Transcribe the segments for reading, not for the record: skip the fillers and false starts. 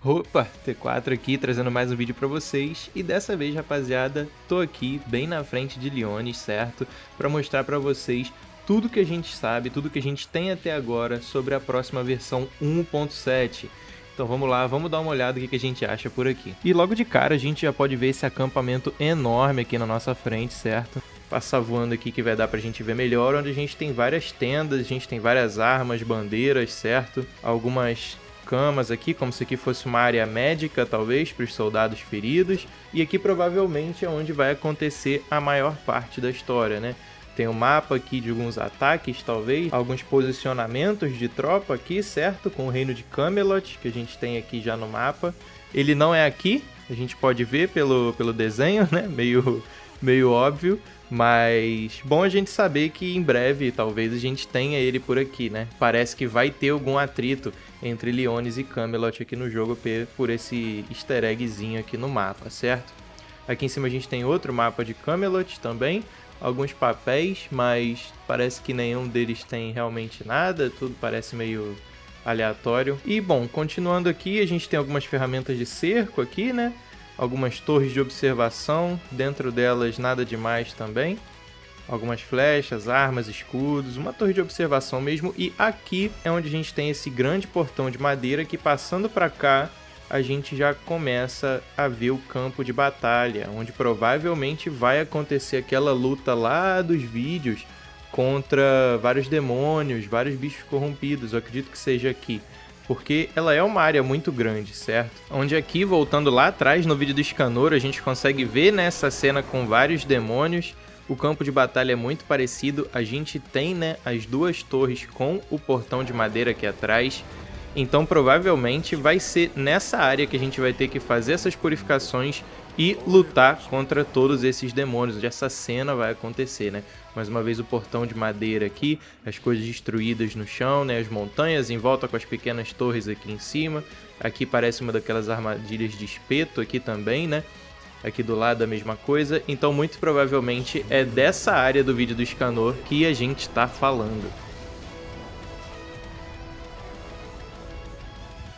Opa, T4 aqui trazendo mais um vídeo pra vocês e dessa vez, rapaziada, tô aqui bem na frente de Liones, certo? Pra mostrar pra vocês tudo que a gente sabe, tudo que a gente tem até agora sobre a próxima versão 1.7. Então vamos lá, vamos dar uma olhada no que a gente acha por aqui. E logo de cara a gente já pode ver esse acampamento enorme aqui na nossa frente, certo? Passar voando aqui que vai dar pra gente ver melhor, onde a gente tem várias tendas, a gente tem várias armas, bandeiras, certo? Algumas camas aqui, como se aqui fosse uma área médica, talvez, para os soldados feridos. E aqui provavelmente é onde vai acontecer a maior parte da história, né? Tem um mapa aqui de alguns ataques, talvez, alguns posicionamentos de tropa aqui, certo? Com o reino de Camelot, que a gente tem aqui já no mapa. Ele não é aqui, a gente pode ver pelo desenho, né? Meio óbvio. Mas bom a gente saber que em breve talvez a gente tenha ele por aqui, né? Parece que vai ter algum atrito entre Liones e Camelot aqui no jogo por esse easter eggzinho aqui no mapa, certo? Aqui em cima a gente tem outro mapa de Camelot também, alguns papéis, mas parece que nenhum deles tem realmente nada, tudo parece meio aleatório. E bom, continuando aqui, a gente tem algumas ferramentas de cerco aqui, né? Algumas torres de observação, dentro delas nada demais também. Algumas flechas, armas, escudos, uma torre de observação mesmo. E aqui é onde a gente tem esse grande portão de madeira que, passando para cá, a gente já começa a ver o campo de batalha, onde provavelmente vai acontecer aquela luta lá dos vídeos contra vários demônios, vários bichos corrompidos. Eu acredito que seja aqui, porque ela é uma área muito grande, certo? Onde aqui, voltando lá atrás no vídeo do Escanor, a gente consegue ver nessa cena com vários demônios. O campo de batalha é muito parecido, a gente tem, né, as duas torres com o portão de madeira aqui atrás. Então provavelmente vai ser nessa área que a gente vai ter que fazer essas purificações e lutar contra todos esses demônios, onde essa cena vai acontecer, né? Mais uma vez o portão de madeira aqui, as coisas destruídas no chão, né? As montanhas em volta com as pequenas torres aqui em cima. Aqui parece uma daquelas armadilhas de espeto aqui também, né? Aqui do lado a mesma coisa. Então muito provavelmente é dessa área do vídeo do Escanor que a gente está falando.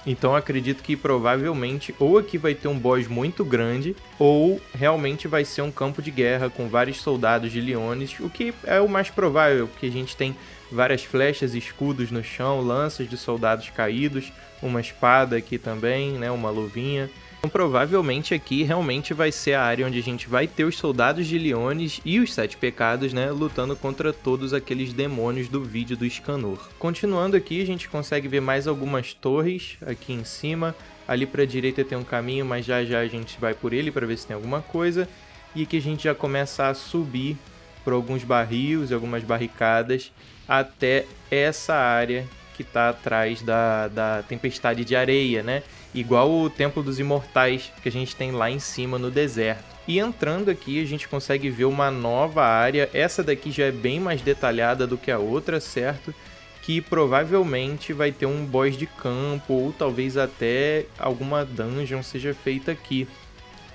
Então acredito que provavelmente ou aqui vai ter um boss muito grande, ou realmente vai ser um campo de guerra com vários soldados de Liones, o que é o mais provável, porque a gente tem várias flechas e escudos no chão, lanças de soldados caídos, uma espada aqui também, né, uma luvinha. Então provavelmente aqui realmente vai ser a área onde a gente vai ter os soldados de Liones e os Sete Pecados, né, lutando contra todos aqueles demônios do vídeo do Escanor. Continuando aqui, a gente consegue ver mais algumas torres aqui em cima. Ali para a direita tem um caminho, mas já já a gente vai por ele para ver se tem alguma coisa. E aqui a gente já começa a subir por alguns barris e algumas barricadas até essa área que está atrás da tempestade de areia, né? Igual o Templo dos Imortais que a gente tem lá em cima no deserto. E entrando aqui a gente consegue ver uma nova área, essa daqui já é bem mais detalhada do que a outra, certo? Que provavelmente vai ter um boss de campo ou talvez até alguma dungeon seja feita aqui.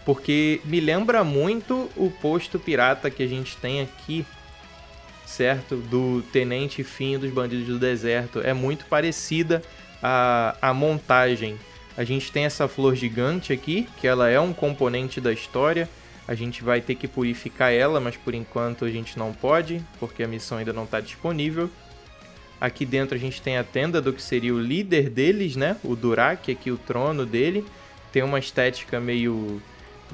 Porque me lembra muito o posto pirata que a gente tem aqui, certo? Do Tenente Fim dos Bandidos do Deserto. É muito parecida a montagem. A gente tem essa flor gigante aqui, que ela é um componente da história. A gente vai ter que purificar ela, mas por enquanto a gente não pode, porque a missão ainda não está disponível. Aqui dentro a gente tem a tenda do que seria o líder deles, né? O Durak, aqui o trono dele. Tem uma estética meio...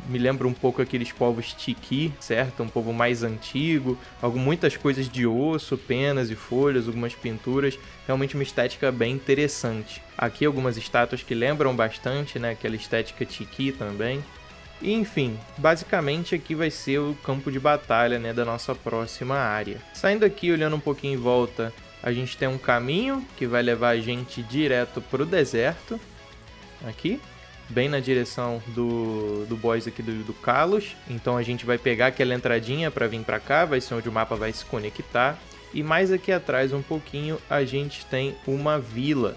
me lembra um pouco aqueles povos Tiki, certo? Um povo mais antigo, muitas coisas de osso, penas e folhas, algumas pinturas, realmente uma estética bem interessante. Aqui algumas estátuas que lembram bastante, né? Aquela estética Tiki também. E, enfim, basicamente aqui vai ser o campo de batalha, né, da nossa próxima área. Saindo aqui, olhando um pouquinho em volta, a gente tem um caminho que vai levar a gente direto para o deserto, aqui. Bem na direção do boss aqui do Kalos. Então a gente vai pegar aquela entradinha para vir para cá, vai ser onde o mapa vai se conectar. E mais aqui atrás um pouquinho a gente tem uma vila.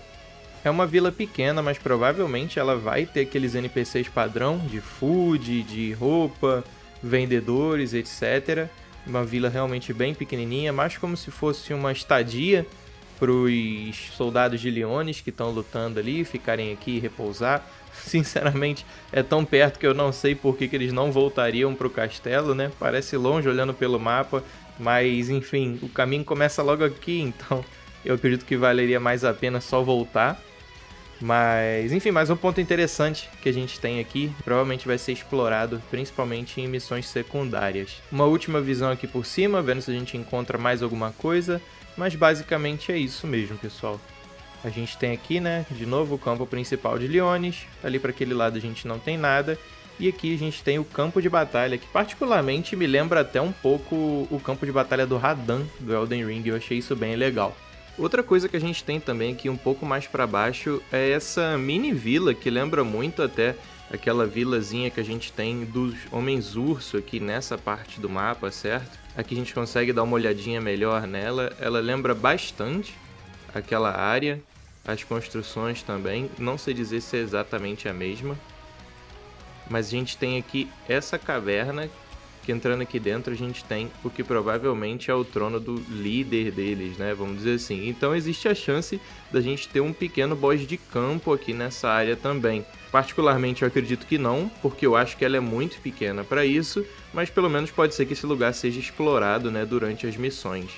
É uma vila pequena, mas provavelmente ela vai ter aqueles NPCs padrão de food, de roupa, vendedores, etc. Uma vila realmente bem pequenininha, mais como se fosse uma estadia pros soldados de Liones que estão lutando ali ficarem aqui e repousar. Sinceramente, é tão perto que eu não sei por que eles não voltariam pro castelo, né? Parece longe olhando pelo mapa, mas enfim, o caminho começa logo aqui, então eu acredito que valeria mais a pena só voltar. Mas, enfim, mais um ponto interessante que a gente tem aqui, provavelmente vai ser explorado, principalmente em missões secundárias. Uma última visão aqui por cima, vendo se a gente encontra mais alguma coisa, mas basicamente é isso mesmo, pessoal. A gente tem aqui, né, de novo o campo principal de Liones, ali para aquele lado a gente não tem nada, e aqui a gente tem o campo de batalha, que particularmente me lembra até um pouco o campo de batalha do Radahn, do Elden Ring, eu achei isso bem legal. Outra coisa que a gente tem também aqui um pouco mais para baixo é essa mini vila que lembra muito até aquela vilazinha que a gente tem dos Homens-Urso aqui nessa parte do mapa, certo? Aqui a gente consegue dar uma olhadinha melhor nela, ela lembra bastante aquela área, as construções também, não sei dizer se é exatamente a mesma, mas a gente tem aqui essa caverna que entrando aqui dentro a gente tem o que provavelmente é o trono do líder deles, né, vamos dizer assim. Então existe a chance da gente ter um pequeno boss de campo aqui nessa área também. Particularmente eu acredito que não, porque eu acho que ela é muito pequena para isso, mas pelo menos pode ser que esse lugar seja explorado, né, durante as missões.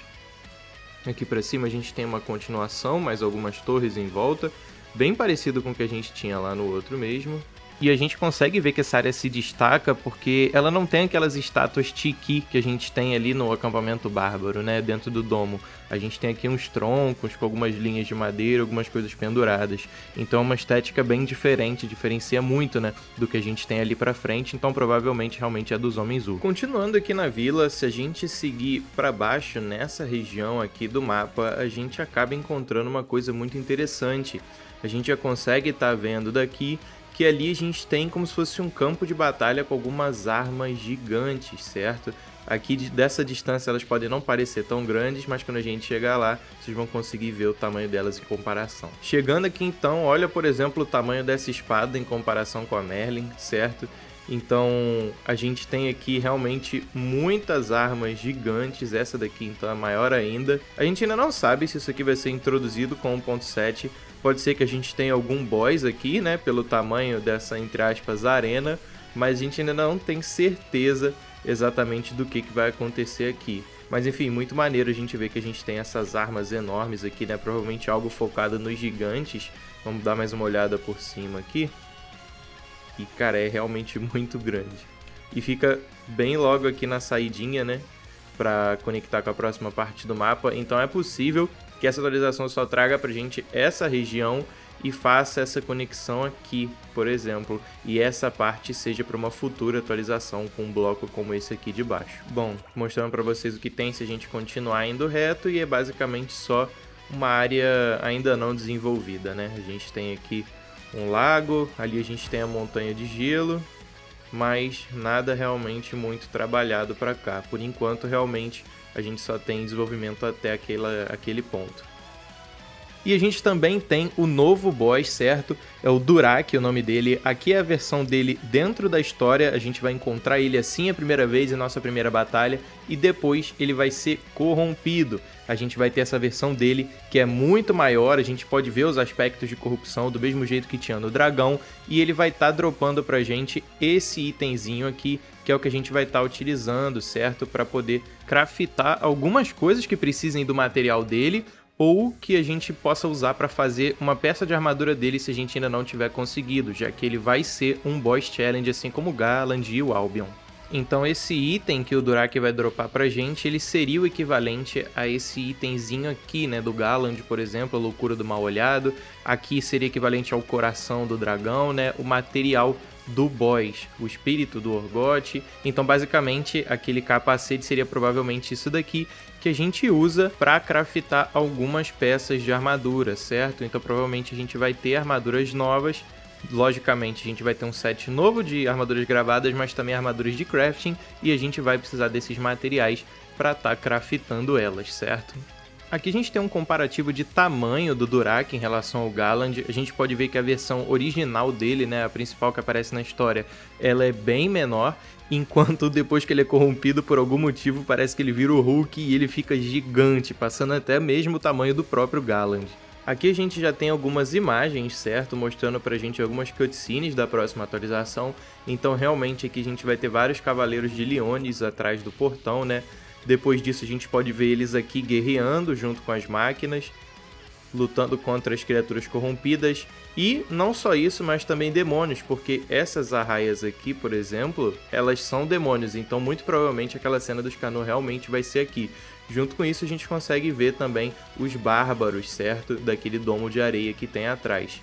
Aqui para cima a gente tem uma continuação, mais algumas torres em volta, bem parecido com o que a gente tinha lá no outro mesmo. E a gente consegue ver que essa área se destaca porque ela não tem aquelas estátuas tiki que a gente tem ali no acampamento bárbaro, né, dentro do domo. A gente tem aqui uns troncos com algumas linhas de madeira, algumas coisas penduradas. Então é uma estética bem diferente, diferencia muito, né, do que a gente tem ali pra frente, então provavelmente realmente é dos Homens-Urso. Continuando aqui na vila, se a gente seguir pra baixo nessa região aqui do mapa, a gente acaba encontrando uma coisa muito interessante. A gente já consegue estar vendo daqui que ali a gente tem como se fosse um campo de batalha com algumas armas gigantes, certo? Aqui dessa distância elas podem não parecer tão grandes, mas quando a gente chegar lá, vocês vão conseguir ver o tamanho delas em comparação. Chegando aqui então, olha por exemplo o tamanho dessa espada em comparação com a Merlin, certo? Então a gente tem aqui realmente muitas armas gigantes, essa daqui então é maior ainda. A gente ainda não sabe se isso aqui vai ser introduzido com 1.7, pode ser que a gente tenha algum boss aqui, né, pelo tamanho dessa, entre aspas, arena, mas a gente ainda não tem certeza exatamente do que vai acontecer aqui. Mas enfim, muito maneiro a gente ver que a gente tem essas armas enormes aqui, né, provavelmente algo focado nos gigantes. Vamos dar mais uma olhada por cima aqui. E cara, é realmente muito grande. E fica bem logo aqui na saidinha, né, para conectar com a próxima parte do mapa. Então é possível que essa atualização só traga pra gente essa região e faça essa conexão aqui, por exemplo, e essa parte seja para uma futura atualização com um bloco como esse aqui de baixo. Bom, mostrando para vocês o que tem se a gente continuar indo reto, e é basicamente só uma área ainda não desenvolvida, né? A gente tem aqui um lago, ali a gente tem a montanha de gelo, mas nada realmente muito trabalhado para cá. Por enquanto, realmente, a gente só tem desenvolvimento até aquele ponto. E a gente também tem o novo boss, certo? É o Durak, o nome dele. Aqui é a versão dele dentro da história. A gente vai encontrar ele assim a primeira vez em nossa primeira batalha. E depois ele vai ser corrompido. A gente vai ter essa versão dele que é muito maior. A gente pode ver os aspectos de corrupção do mesmo jeito que tinha no dragão. E ele vai estar dropando pra gente esse itemzinho aqui, que é o que a gente vai estar utilizando, certo? Para poder craftar algumas coisas que precisem do material dele, ou que a gente possa usar para fazer uma peça de armadura dele se a gente ainda não tiver conseguido, já que ele vai ser um boss challenge, assim como o Garland e o Albion. Então esse item que o Durak vai dropar pra gente, ele seria o equivalente a esse itemzinho aqui, né, do Garland, por exemplo, a loucura do mal-olhado. Aqui seria equivalente ao coração do dragão, né, o material do boss, o espírito do Orgoth. Então basicamente aquele capacete seria provavelmente isso daqui, que a gente usa para craftar algumas peças de armadura, certo? Então provavelmente a gente vai ter armaduras novas. Logicamente a gente vai ter um set novo de armaduras gravadas, mas também armaduras de crafting, e a gente vai precisar desses materiais para estar craftando elas, certo? Aqui a gente tem um comparativo de tamanho do Durak em relação ao Galland. A gente pode ver que a versão original dele, né, a principal que aparece na história, ela é bem menor, enquanto depois que ele é corrompido por algum motivo, parece que ele vira o Hulk e ele fica gigante, passando até mesmo o tamanho do próprio Galland. Aqui a gente já tem algumas imagens, certo? Mostrando pra gente algumas cutscenes da próxima atualização. Então realmente aqui a gente vai ter vários Cavaleiros de Liones atrás do portão, né? Depois disso a gente pode ver eles aqui guerreando junto com as máquinas, lutando contra as criaturas corrompidas. E não só isso, mas também demônios, porque essas arraias aqui, por exemplo, elas são demônios. Então muito provavelmente aquela cena do Escanor realmente vai ser aqui. Junto com isso a gente consegue ver também os bárbaros, certo? Daquele domo de areia que tem atrás.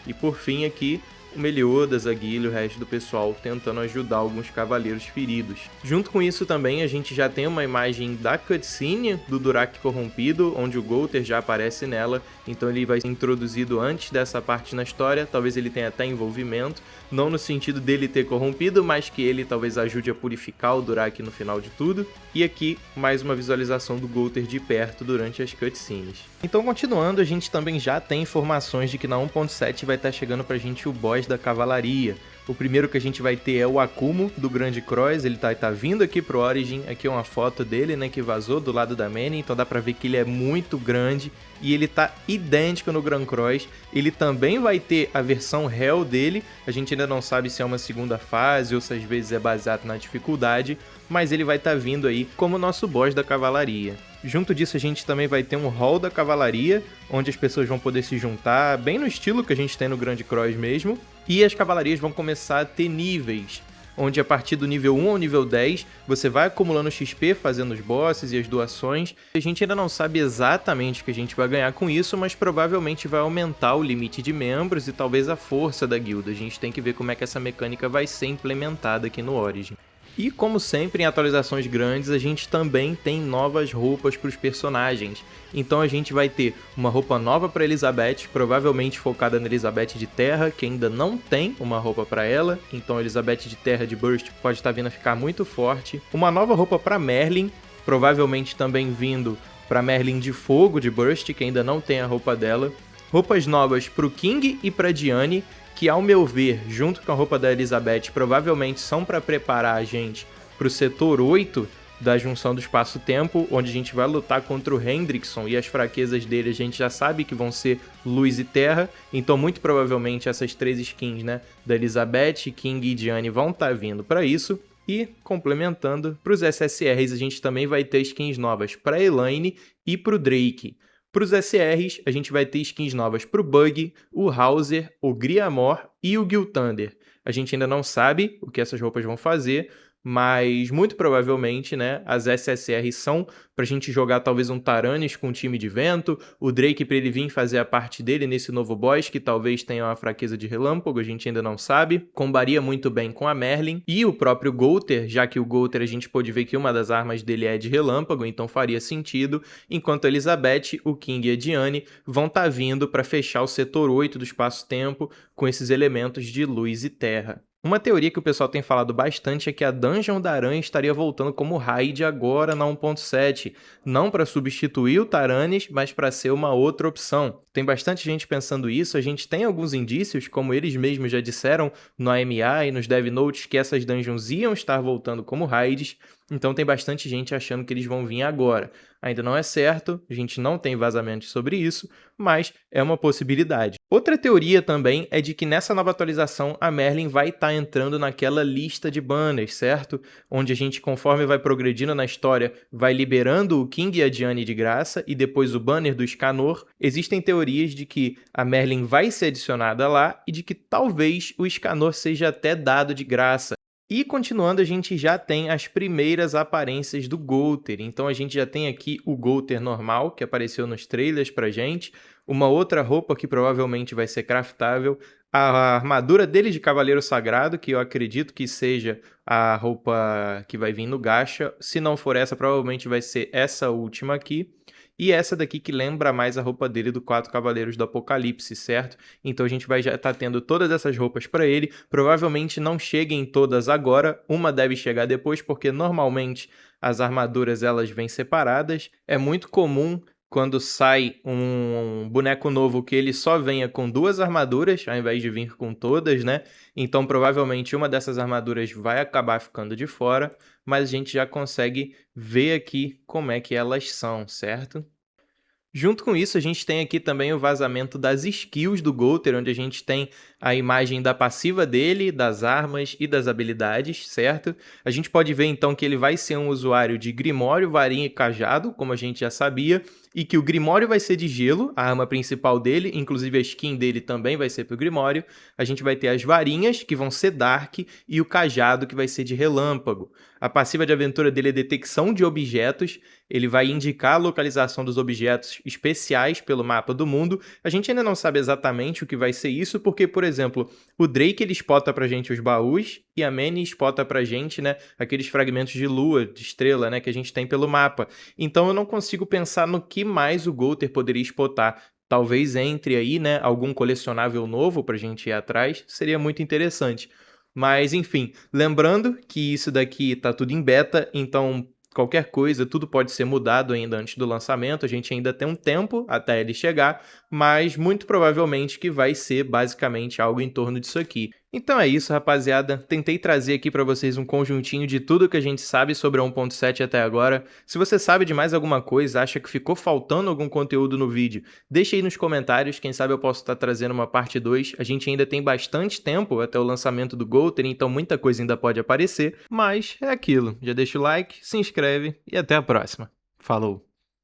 E por fim aqui, o Meliodas, a Guilha e o resto do pessoal tentando ajudar alguns cavaleiros feridos. Junto com isso também a gente já tem uma imagem da cutscene do Durak corrompido, onde o Gowther já aparece nela, então ele vai ser introduzido antes dessa parte na história, talvez ele tenha até envolvimento, não no sentido dele ter corrompido, mas que ele talvez ajude a purificar o Durak no final de tudo. E aqui, mais uma visualização do Gowther de perto durante as cutscenes. Então, continuando, a gente também já tem informações de que na 1.7 vai estar chegando pra gente o boss da cavalaria. O primeiro que a gente vai ter é o Akumo, do Grande Cross, ele tá vindo aqui pro Origin, aqui é uma foto dele, né, que vazou do lado da Manny, então dá pra ver que ele é muito grande e ele tá idêntico no Grand Cross. Ele também vai ter a versão Hell dele, a gente ainda não sabe se é uma segunda fase ou se às vezes é baseado na dificuldade, mas ele vai estar vindo aí como nosso boss da cavalaria. Junto disso a gente também vai ter um hall da cavalaria, onde as pessoas vão poder se juntar, bem no estilo que a gente tem no Grand Cross mesmo, e as cavalarias vão começar a ter níveis, onde a partir do nível 1 ao nível 10, você vai acumulando XP fazendo os bosses e as doações. A gente ainda não sabe exatamente o que a gente vai ganhar com isso, mas provavelmente vai aumentar o limite de membros e talvez a força da guilda. A gente tem que ver como é que essa mecânica vai ser implementada aqui no Origin. E como sempre em atualizações grandes, a gente também tem novas roupas para os personagens. Então a gente vai ter uma roupa nova para Elizabeth, provavelmente focada na Elizabeth de Terra, que ainda não tem uma roupa para ela. Então a Elizabeth de Terra de Burst pode estar vindo a ficar muito forte. Uma nova roupa para Merlin, provavelmente também vindo para Merlin de Fogo de Burst, que ainda não tem a roupa dela. Roupas novas para o King e para Diane, que ao meu ver, junto com a roupa da Elizabeth, provavelmente são para preparar a gente para o setor 8 da junção do espaço-tempo, onde a gente vai lutar contra o Hendrickson, e as fraquezas dele a gente já sabe que vão ser luz e terra, então muito provavelmente essas três skins, né, da Elizabeth, King e Diane vão estar vindo para isso. E, complementando, para os SSRs a gente também vai ter skins novas para Elaine e para o Drake. Para os SRs, a gente vai ter skins novas para o Bug, o Hauser, o Griamor e o Gilthander. A gente ainda não sabe o que essas roupas vão fazer, mas muito provavelmente, né, as SSRs são pra gente jogar talvez um Taranis com um time de vento, o Drake pra ele vir fazer a parte dele nesse novo boss, que talvez tenha uma fraqueza de relâmpago, a gente ainda não sabe, combaria muito bem com a Merlin, e o próprio Gowther, já que o Gowther a gente pôde ver que uma das armas dele é de relâmpago, então faria sentido, enquanto a Elizabeth, o King e a Diane vão estar vindo para fechar o setor 8 do espaço-tempo com esses elementos de luz e terra. Uma teoria que o pessoal tem falado bastante é que a Dungeon da Aranha estaria voltando como raid agora na 1.7, não para substituir o Taranis, mas para ser uma outra opção. Tem bastante gente pensando isso, a gente tem alguns indícios, como eles mesmos já disseram no AMA e nos Dev Notes, que essas dungeons iam estar voltando como raids, então tem bastante gente achando que eles vão vir agora. Ainda não é certo, a gente não tem vazamentos sobre isso, mas é uma possibilidade. Outra teoria também é de que nessa nova atualização a Merlin vai estar entrando naquela lista de banners, certo? Onde a gente, conforme vai progredindo na história, vai liberando o King e a Diane de graça e depois o banner do Escanor. Existem teorias de que a Merlin vai ser adicionada lá e de que talvez o Escanor seja até dado de graça. E continuando, a gente já tem as primeiras aparências do Gowther. Então a gente já tem aqui o Gowther normal, que apareceu nos trailers pra gente. Uma outra roupa que provavelmente vai ser craftável. A armadura dele de Cavaleiro Sagrado, que eu acredito que seja a roupa que vai vir no gacha. Se não for essa, provavelmente vai ser essa última aqui. E essa daqui que lembra mais a roupa dele do 4 Cavaleiros do Apocalipse, certo? Então a gente vai já estar tendo todas essas roupas para ele. Provavelmente não cheguem todas agora, uma deve chegar depois, porque normalmente as armaduras elas vêm separadas. É muito comum quando sai um boneco novo que ele só venha com 2 armaduras, ao invés de vir com todas, né? Então provavelmente uma dessas armaduras vai acabar ficando de fora, mas a gente já consegue ver aqui como é que elas são, certo? Junto com isso, a gente tem aqui também o vazamento das skills do Golter, onde a gente tem a imagem da passiva dele, das armas e das habilidades, certo? A gente pode ver então que ele vai ser um usuário de Grimório, Varinha e Cajado, como a gente já sabia, e que o Grimório vai ser de gelo, a arma principal dele, inclusive a skin dele também vai ser pro Grimório. A gente vai ter as varinhas, que vão ser Dark, e o Cajado, que vai ser de relâmpago. A passiva de aventura dele é detecção de objetos, ele vai indicar a localização dos objetos especiais pelo mapa do mundo. A gente ainda não sabe exatamente o que vai ser isso, porque, por exemplo, o Drake ele spota pra gente os baús e a Manny spota pra gente, né, aqueles fragmentos de lua, de estrela, né, que a gente tem pelo mapa. Então eu não consigo pensar no que mais o Golter poderia spotar. Talvez entre aí, né, algum colecionável novo pra gente ir atrás, seria muito interessante. Mas enfim, lembrando que isso daqui tá tudo em beta, então qualquer coisa, tudo pode ser mudado ainda antes do lançamento, a gente ainda tem um tempo até ele chegar, mas muito provavelmente que vai ser basicamente algo em torno disso aqui. Então é isso, rapaziada. Tentei trazer aqui para vocês um conjuntinho de tudo que a gente sabe sobre a 1.7 até agora. Se você sabe de mais alguma coisa, acha que ficou faltando algum conteúdo no vídeo, deixa aí nos comentários, quem sabe eu posso estar trazendo uma parte 2. A gente ainda tem bastante tempo até o lançamento do Golter, então muita coisa ainda pode aparecer, mas é aquilo. Já deixa o like, se inscreve e até a próxima. Falou!